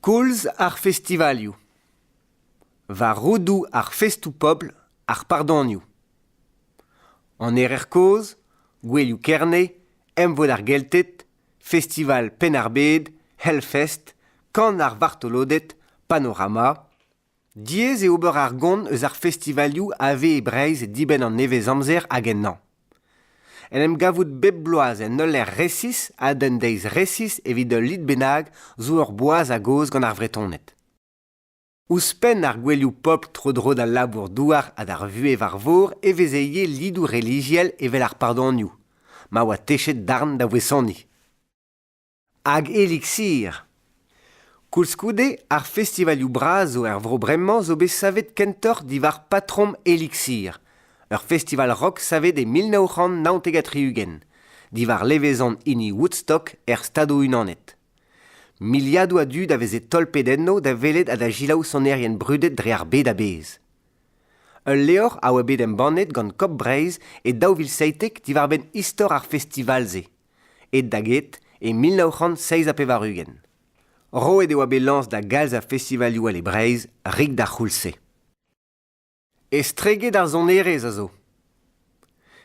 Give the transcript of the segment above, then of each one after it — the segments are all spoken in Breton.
Koulz ar festivalioù. Va rodou ar festou pobl ar pardonioù. An koz, gwelioù kerne, emvod ar geltet, festival pen ar bed, Hellfest, kan ar vartolodet, panorama. Diez e ober ar gont eus ar festivalioù ave e breiz diben an nevez amzer hag en an. En em gavout bep bloaz en ul er resis a den deiz resis evit ul lit benag zo ur boaz a goz gant ar vretonet. Ouzpen ar gwelioù pop tro-dro da labour douar ad ar vuev ar vor e vezeie lidou religiel evel ar pardonioù, ma oa techet darn da vwesoni. Hag elixir. Koulskoude ar festivalioù braz zo er vro bremañ zo bet savet kentor divar patrom elixir, ur festival rock savet e 1993 divar levezan ini Woodstock stadoù unanet. Miliadou a dud a veze tolpedenno da velet a da gilaou sonerien brudet dre ar bed a bez. Ul leor a oa bet en bannet gant kop breiz e daouvil seitek divar ben istor ar festivalze. Et daget e 1996. Roet e oa bet lans da galz a festivalioù al e breiz, rig da c'houlse. Estreget ar zonerez a zo.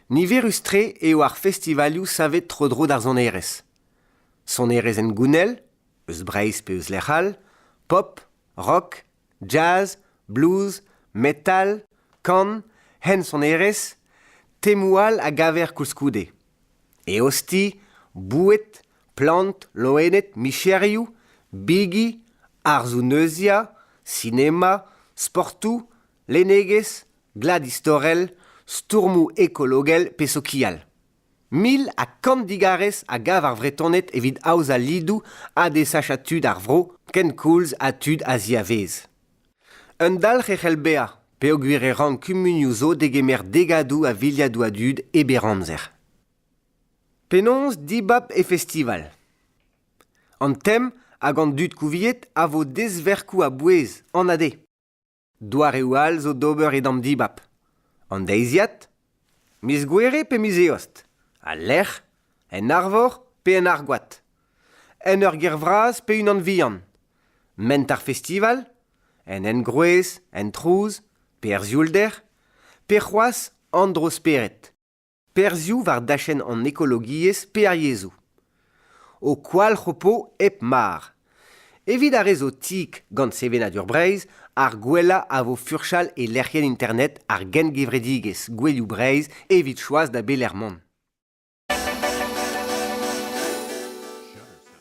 Niverus tre eo ar festivalioù savet tro-dro d'ar zonerez. Sonerez en gounel, eus breiz pe eus lec'hal, pop, rock, jazz, blues, metal, kan, hen sonerez, temoual a gaver koulskoude. E osti, bouet, plant, loenet, micherioù, bigi, arzouneusia, cinema, sportou, lenegez, glad istorel, stourmou ekologel pe sokial. Mil a kant digarez a gav ar vretonet evit aouz a lidou a desach a tud ar vro, ken koulz a tud a ziavez. Un dal c'hechel bea, pe o gwir ran kumunioù zo degemer degadou a viliadou a dud e beranzer. Penons dibab e festival. An tem hag an dud kouviet a vo desverkou a bouez, an ade. Douar eo all zo d'ober edam dibab. An deiziat, mis gwere pe mis eost. A lec'h, en arvor pe en argoat. En ur ger vraz pe un an vihan. Ment ar festival, en grouez, en trouz, pe er ziulder, pe c'hoaz an dro speret. Per zioù var dachen an ekologiez pe ar yezou. O kwal c'hopo ep mar. Evit a rezo tik gant sevenad ur breiz, ar gwella a vo furchal e lerc'hen internet ar gen gevredigez gwelioù breiz evit choaz da beler mont.